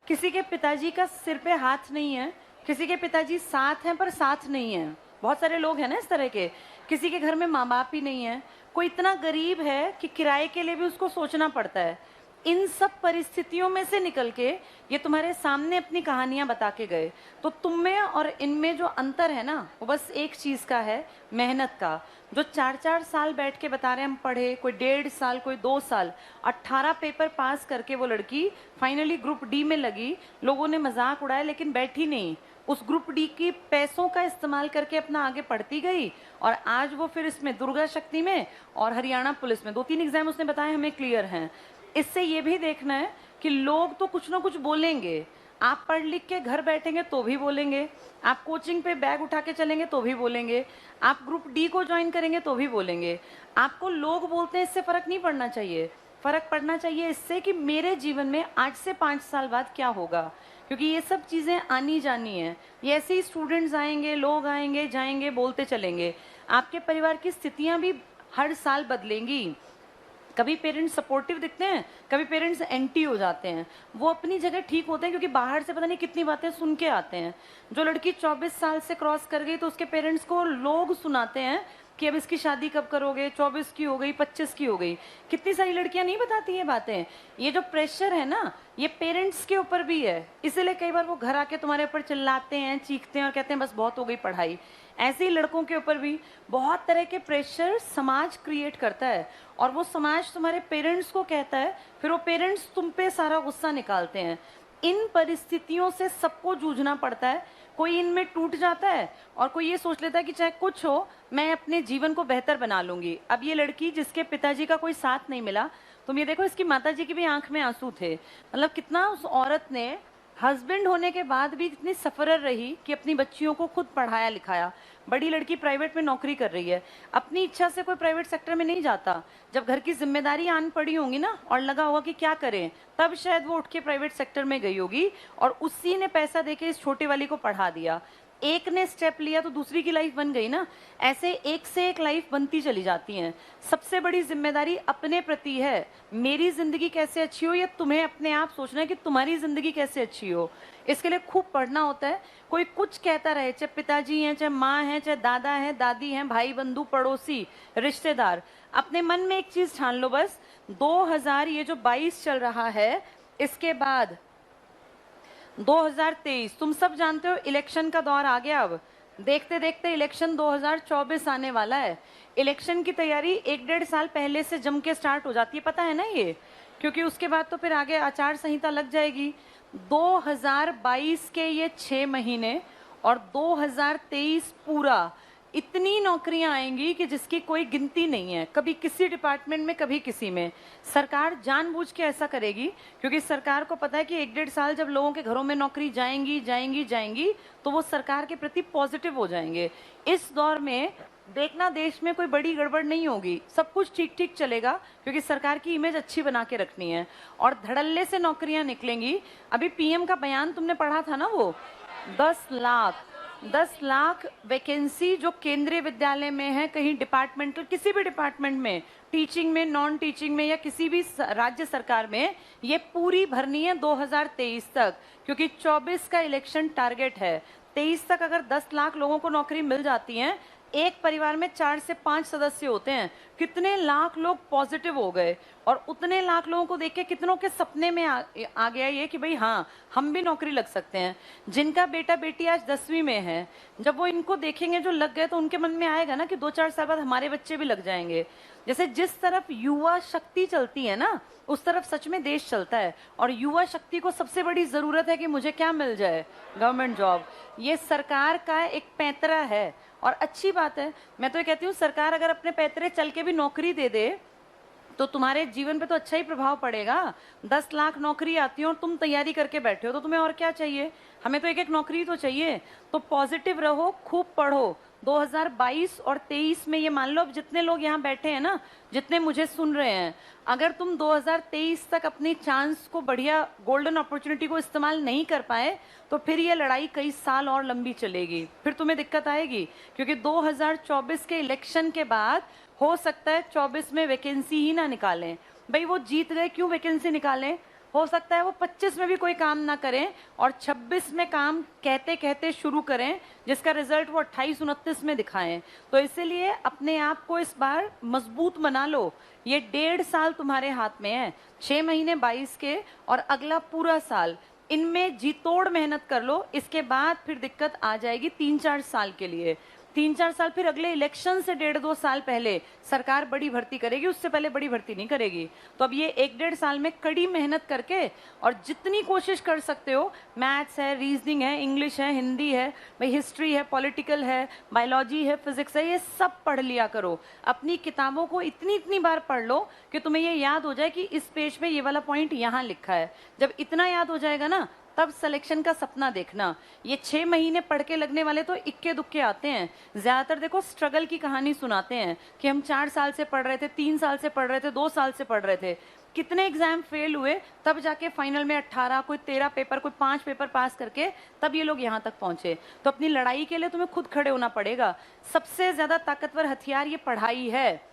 किसी के पिताजी का सिर पे हाथ नहीं है, किसी के पिताजी साथ हैं पर साथ नहीं है। बहुत सारे लोग हैं ना इस तरह के। किसी के घर में माँ बाप ही नहीं है, कोई इतना गरीब है कि किराए के लिए भी उसको सोचना पड़ता है। इन सब परिस्थितियों में से निकल के ये तुम्हारे सामने अपनी कहानियां बता के गए। तो तुम में और इनमें जो अंतर है ना, वो बस एक चीज का है, मेहनत का। जो 4-4 साल बैठ के बता रहे हम पढ़े, कोई 1.5 साल, कोई 2 साल, 18 पेपर पास करके वो लड़की फाइनली ग्रुप डी में लगी। लोगों ने मजाक उड़ाया लेकिन बैठी नहीं, उस ग्रुप डी की पैसों का इस्तेमाल करके अपना आगे पढ़ती गई। और आज वो फिर इसमें दुर्गा शक्ति में और हरियाणा पुलिस में 2-3 एग्जाम उसने बताए हमें क्लियर हैं। इससे ये भी देखना है कि लोग तो कुछ ना कुछ बोलेंगे। आप पढ़ लिख के घर बैठेंगे तो भी बोलेंगे, आप कोचिंग पे बैग उठा के चलेंगे तो भी बोलेंगे, आप ग्रुप डी को ज्वाइन करेंगे तो भी बोलेंगे। आपको लोग बोलते हैं इससे फर्क नहीं पड़ना चाहिए। फर्क पड़ना चाहिए इससे कि मेरे जीवन में आज से 5 साल बाद क्या होगा, क्योंकि ये सब चीजें आनी जानी है। ये ऐसे ही स्टूडेंट्स आएंगे, लोग आएंगे जाएंगे, बोलते चलेंगे। आपके परिवार की स्थितियां भी हर साल बदलेंगी। कभी पेरेंट्स सपोर्टिव दिखते हैं, कभी पेरेंट्स एंटी हो जाते हैं। वो अपनी जगह ठीक होते हैं क्योंकि बाहर से पता नहीं कितनी बातें सुन के आते हैं। जो लड़की 24 साल से क्रॉस कर गई तो उसके पेरेंट्स को लोग सुनाते हैं कि अब इसकी शादी कब करोगे, 24 की हो गई, 25 की हो गई। कितनी सारी लड़कियां नहीं बताती ये बातें। ये जो प्रेशर है ना, ये पेरेंट्स के ऊपर भी है। इसीलिए कई बार वो घर आके तुम्हारे ऊपर चिल्लाते हैं, चीखते हैं और कहते हैं बस बहुत हो गई पढ़ाई। ऐसे ही लड़कों के ऊपर भी बहुत तरह के प्रेशर समाज क्रिएट करता है, और वो समाज तुम्हारे पेरेंट्स को कहता है, फिर वो पेरेंट्स तुम पे सारा गुस्सा निकालते हैं। इन परिस्थितियों से सबको जूझना पड़ता है। कोई इनमें टूट जाता है और कोई ये सोच लेता है कि चाहे कुछ हो मैं अपने जीवन को बेहतर बना लूंगी। अब ये लड़की जिसके पिताजी का कोई साथ नहीं मिला, तुम ये देखो इसकी माताजी की भी आंख में आंसू थे। मतलब कितना उस औरत ने हस्बैंड होने के बाद भी इतनी सफरर रही कि अपनी बच्चियों को खुद पढ़ाया लिखाया। बड़ी लड़की प्राइवेट में नौकरी कर रही है, अपनी इच्छा से कोई प्राइवेट सेक्टर में नहीं जाता। जब घर की जिम्मेदारी आन पड़ी होंगी ना और लगा होगा कि क्या करें, तब शायद वो उठ के प्राइवेट सेक्टर में गई होगी, और उसी ने पैसा देके इस छोटे वाली को पढ़ा दिया। एक ने स्टेप लिया तो दूसरी की लाइफ बन गई ना। ऐसे एक से एक लाइफ बनती चली जाती हैं। सबसे बड़ी जिम्मेदारी अपने प्रति है। मेरी जिंदगी कैसे अच्छी हो, ये तुम्हें अपने आप सोचना है कि तुम्हारी जिंदगी कैसे अच्छी हो। इसके लिए खूब पढ़ना होता है। कोई कुछ कहता रहे, चाहे पिताजी हैं, चाहे माँ हैं, चाहे दादा हैं, दादी हैं, भाई बंधु पड़ोसी रिश्तेदार, अपने मन में एक चीज ठान लो, बस 2022 चल रहा है, इसके बाद 2023 तुम सब जानते हो इलेक्शन का दौर आ गया। अब देखते देखते इलेक्शन 2024 आने वाला है। इलेक्शन की तैयारी 1-1.5 साल पहले से जम के स्टार्ट हो जाती है, पता है ना ये, क्योंकि उसके बाद तो फिर आगे आचार संहिता लग जाएगी। 2022 के ये 6 महीने और 2023 पूरा, इतनी नौकरियां आएंगी कि जिसकी कोई गिनती नहीं है। कभी किसी डिपार्टमेंट में, कभी किसी में। सरकार जानबूझ के ऐसा करेगी क्योंकि सरकार को पता है कि 1-1.5 साल जब लोगों के घरों में नौकरी जाएंगी जाएंगी जाएंगी तो वो सरकार के प्रति पॉजिटिव हो जाएंगे। इस दौर में देखना देश में कोई बड़ी गड़बड़ नहीं होगी, सब कुछ ठीक ठीक चलेगा क्योंकि सरकार की इमेज अच्छी बना के रखनी है और धड़ल्ले से नौकरियां निकलेंगी। अभी पीएम का बयान तुमने पढ़ा था ना, वो 10 लाख वैकेंसी जो केंद्रीय विद्यालय में है, कहीं डिपार्टमेंटल, किसी भी डिपार्टमेंट में, टीचिंग में, नॉन टीचिंग में या किसी भी राज्य सरकार में, ये पूरी भरनी है 2023 तक, क्योंकि 24 का इलेक्शन टारगेट है। 23 तक अगर 10 लाख लोगों को नौकरी मिल जाती है, एक परिवार में 4 से 5 सदस्य होते हैं, कितने लाख लोग पॉजिटिव हो गए। और उतने लाख लोगों को देख के कितनों के सपने में आ गया ये कि भाई हाँ, हम भी नौकरी लग सकते हैं। जिनका बेटा बेटी आज 10वीं में है, जब वो इनको देखेंगे जो लग गए तो उनके मन में आएगा ना कि 2-4 साल बाद हमारे बच्चे भी लग जाएंगे। जैसे जिस तरफ युवा शक्ति चलती है ना, उस तरफ सच में देश चलता है। और युवा शक्ति को सबसे बड़ी जरूरत है कि मुझे क्या मिल जाए, गवर्नमेंट जॉब। ये सरकार का एक पैंतरा है और अच्छी बात है। मैं तो ये कहती हूँ, सरकार अगर अपने पैतरे चल के भी नौकरी दे दे तो तुम्हारे जीवन पे तो अच्छा ही प्रभाव पड़ेगा। 10 लाख नौकरी आती है और तुम तैयारी करके बैठे हो, तो तुम्हें और क्या चाहिए। हमें तो एक एक नौकरी तो चाहिए। तो पॉजिटिव रहो, खूब पढ़ो। 2022 और 23 में ये मान लो, अब जितने लोग यहाँ बैठे हैं ना, जितने मुझे सुन रहे हैं, अगर तुम 2023 तक अपनी चांस को, बढ़िया गोल्डन अपॉर्चुनिटी को इस्तेमाल नहीं कर पाए तो फिर ये लड़ाई कई साल और लंबी चलेगी, फिर तुम्हें दिक्कत आएगी। क्योंकि 2024 के इलेक्शन के बाद हो सकता है 24 में वैकेंसी ही ना निकालें। भाई वो जीत गए, क्यों वैकेंसी निकालें। हो सकता है वो 25 में भी कोई काम ना करें और 26 में काम कहते कहते शुरू करें, जिसका रिजल्ट वो 28-29 में दिखाएं। तो इसीलिए अपने आप को इस बार मजबूत बना लो। ये 1.5 साल तुम्हारे हाथ में है, 6 महीने 22 के और अगला पूरा साल, इनमें जी तोड़ मेहनत कर लो। इसके बाद फिर दिक्कत आ जाएगी 3-4 साल के लिए। 3-4 साल फिर अगले इलेक्शन से 1.5-2 साल पहले सरकार बड़ी भर्ती करेगी, उससे पहले बड़ी भर्ती नहीं करेगी। तो अब ये 1-1.5 साल में कड़ी मेहनत करके और जितनी कोशिश कर सकते हो, मैथ्स है, रीजनिंग है, इंग्लिश है, हिंदी है, भाई हिस्ट्री है, पॉलिटिकल है, बायोलॉजी है, फिजिक्स है, ये सब पढ़ लिया करो। अपनी किताबों को इतनी इतनी बार पढ़ लो कि तुम्हें ये याद हो जाए कि इस पेज पे ये वाला पॉइंट यहाँ लिखा है। जब इतना याद हो जाएगा ना, तब सिलेक्शन का सपना देखना। ये 6 महीने पढ़ के लगने वाले तो इक्के दुक्के आते हैं। ज्यादातर देखो स्ट्रगल की कहानी सुनाते हैं कि हम 4 साल से पढ़ रहे थे, 3 साल से पढ़ रहे थे, 2 साल से पढ़ रहे थे, कितने एग्जाम फेल हुए, तब जाके फाइनल में 18, कोई 13 पेपर, कोई 5 पेपर पास करके तब ये लोग यहाँ तक पहुंचे। तो अपनी लड़ाई के लिए तुम्हें खुद खड़े होना पड़ेगा। सबसे ज्यादा ताकतवर हथियार ये पढ़ाई है,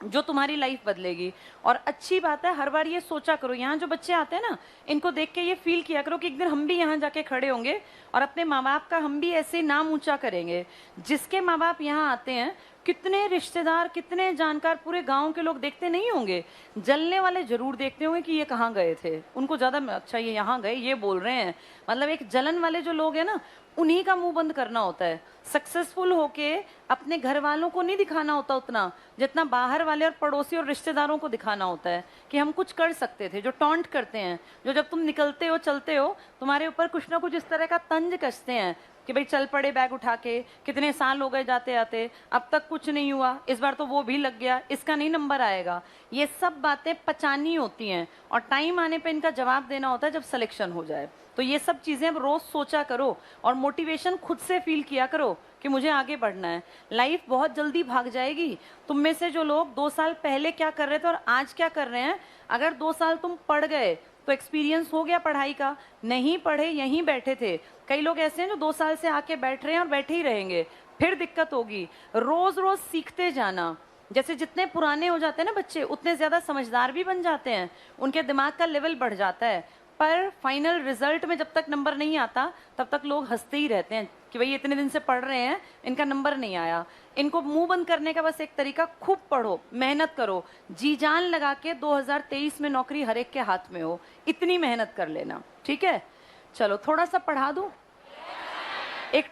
जो तुम्हारी लाइफ बदलेगी। और अच्छी बात है, हर बार ये सोचा करो, यहाँ जो बच्चे आते हैं ना, इनको देख के ये फील किया करो कि एक दिन हम भी यहाँ जाके खड़े होंगे और अपने माँ बाप का हम भी ऐसे नाम ऊंचा करेंगे। जिसके माँ बाप यहाँ आते हैं, कितने रिश्तेदार, कितने जानकार, पूरे गांव के लोग देखते नहीं होंगे, जलने वाले जरूर देखते होंगे कि ये कहाँ गए थे। उनको ज्यादा अच्छा ये यहाँ गए, ये बोल रहे हैं, मतलब एक जलन वाले जो लोग हैं ना, उन्हीं का मुंह बंद करना होता है। सक्सेसफुल होके अपने घर वालों को नहीं दिखाना होता उतना, जितना बाहर वाले और पड़ोसी और रिश्तेदारों को दिखाना होता है कि हम कुछ कर सकते थे। जो टॉन्ट करते हैं, जो जब तुम निकलते हो, चलते हो, तुम्हारे ऊपर कुछ ना कुछ इस तरह का तंज कसते हैं कि भाई चल पड़े बैग उठा के, कितने साल हो गए जाते आते, अब तक कुछ नहीं हुआ, इस बार तो वो भी लग गया, इसका नहीं नंबर आएगा। ये सब बातें पचानी होती हैं और टाइम आने पे इनका जवाब देना होता है जब सिलेक्शन हो जाए। तो ये सब चीजें अब रोज सोचा करो और मोटिवेशन खुद से फील किया करो कि मुझे आगे बढ़ना है। लाइफ बहुत जल्दी भाग जाएगी। तुम में से जो लोग 2 साल पहले क्या कर रहे थे और आज क्या कर रहे हैं, अगर 2 साल तुम पढ़ गए तो एक्सपीरियंस हो गया पढ़ाई का। नहीं पढ़े, यहीं बैठे थे, कई लोग ऐसे हैं जो 2 साल से आके बैठ रहे हैं और बैठे ही रहेंगे, फिर दिक्कत होगी। रोज रोज सीखते जाना। जैसे जितने पुराने हो जाते हैं ना बच्चे, उतने ज्यादा समझदार भी बन जाते हैं, उनके दिमाग का लेवल बढ़ जाता है। पर फाइनल रिजल्ट में जब तक नंबर नहीं आता, तब तक लोग हंसते ही रहते हैं कि भाई इतने दिन से पढ़ रहे हैं, इनका नंबर नहीं आया। इनको मुंह बंद करने का बस एक तरीका, खूब पढ़ो, मेहनत करो, जी जान लगा के 2023 में नौकरी हर एक के हाथ में हो, इतनी मेहनत कर लेना। ठीक है, चलो थोड़ा सा पढ़ा दूं। एक